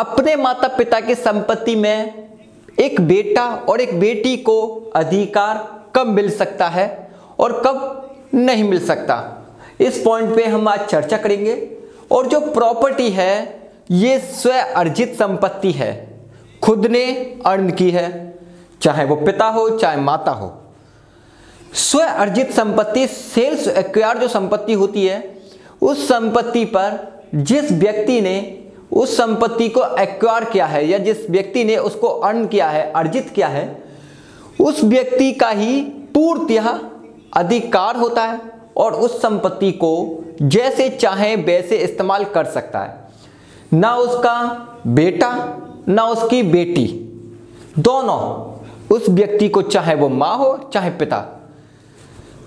अपने माता पिता की संपत्ति में एक बेटा और एक बेटी को अधिकार कब मिल सकता है और कब नहीं मिल सकता, इस पॉइंट पे हम आज चर्चा करेंगे। और जो प्रॉपर्टी है ये स्व अर्जित संपत्ति है, खुद ने अर्न की है, चाहे वो पिता हो चाहे माता हो। स्व अर्जित संपत्ति सेल्स एक्वायर जो संपत्ति होती है, उस संपत्ति पर जिस व्यक्ति ने उस संपत्ति को एक्वायर किया है या जिस व्यक्ति ने उसको अर्न किया है, अर्जित किया है, उस व्यक्ति का ही पूर्णतः अधिकार होता है और उस संपत्ति को जैसे चाहे वैसे इस्तेमाल कर सकता है। ना उसका बेटा ना उसकी बेटी, दोनों उस व्यक्ति को, चाहे वो माँ हो चाहे पिता,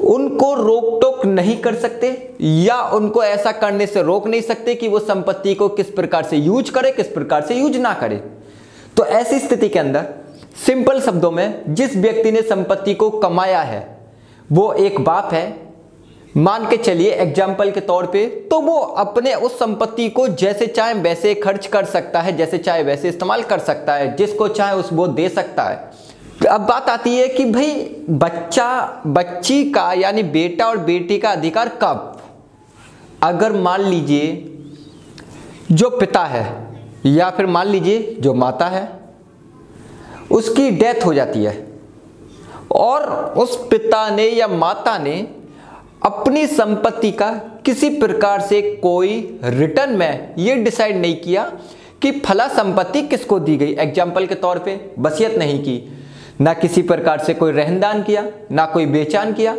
उनको रोक टोक नहीं कर सकते या उनको ऐसा करने से रोक नहीं सकते कि वो संपत्ति को किस प्रकार से यूज करे, किस प्रकार से यूज ना करे। तो ऐसी स्थिति के अंदर सिंपल शब्दों में जिस व्यक्ति ने संपत्ति को कमाया है वो एक बाप है, मान के चलिए एग्जाम्पल के तौर पे, तो वो अपने उस संपत्ति को जैसे चाहे वैसे खर्च कर सकता है, जैसे चाहे वैसे इस्तेमाल कर सकता है, जिसको चाहे उस वो दे सकता है। अब बात आती है कि भाई बच्चा बच्ची का यानी बेटा और बेटी का अधिकार कब, अगर मान लीजिए जो पिता है या फिर मान लीजिए जो माता है उसकी डेथ हो जाती है और उस पिता ने या माता ने अपनी संपत्ति का किसी प्रकार से कोई रिटर्न में ये डिसाइड नहीं किया कि फला संपत्ति किसको दी गई। एग्जाम्पल के तौर पे वसीयत नहीं की, ना किसी प्रकार से कोई रहनदान किया, ना कोई बेचान किया,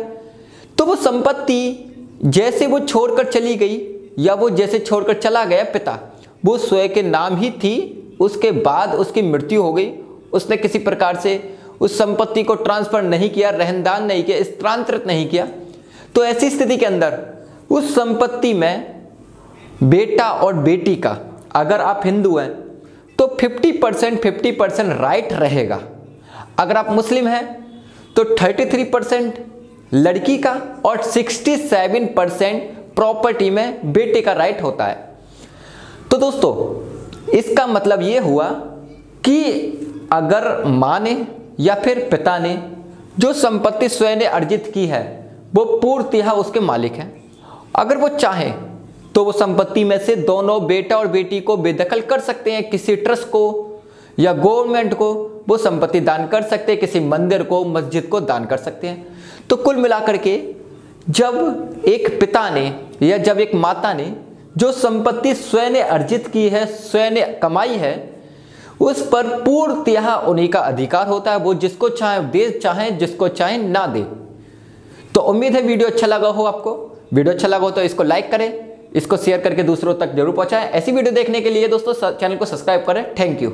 तो वो संपत्ति जैसे वो छोड़कर चली गई या वो जैसे छोड़कर चला गया पिता, वो स्वयं के नाम ही थी। उसके बाद उसकी मृत्यु हो गई, उसने किसी प्रकार से उस संपत्ति को ट्रांसफर नहीं किया, रहनदान नहीं किया, स्थानांतरित नहीं किया। तो ऐसी स्थिति के अंदर उस संपत्ति में बेटा और बेटी का, अगर आप हिंदू हैं तो 50% राइट रहेगा, अगर आप मुस्लिम हैं तो 33% लड़की का और 67% प्रॉपर्टी में बेटे का राइट होता है। तो दोस्तों इसका मतलब ये हुआ कि अगर माँ ने या फिर पिता ने जो संपत्ति स्वयं ने अर्जित की है वो पूर्णतः उसके मालिक हैं। अगर वो चाहें तो वो संपत्ति में से दोनों बेटा और बेटी को बेदखल कर सकते हैं, किसी ट्रस्ट को या गवर्नमेंट को वो संपत्ति दान कर सकते हैं, किसी मंदिर को, मस्जिद को दान कर सकते हैं। तो कुल मिलाकर के जब एक पिता ने या जब एक माता ने जो संपत्ति स्वयं ने अर्जित की है, स्वयं ने कमाई है, उस पर पूर्णतः उन्हीं का अधिकार होता है। वो जिसको चाहे दे, चाहे जिसको चाहे ना दे। तो उम्मीद है वीडियो अच्छा लगा हो आपको। वीडियो अच्छा लगा हो तो इसको लाइक करें, इसको शेयर करके दूसरों तक जरूर पहुंचाएं। ऐसी वीडियो देखने के लिए दोस्तों चैनल को सब्सक्राइब करें। Thank you.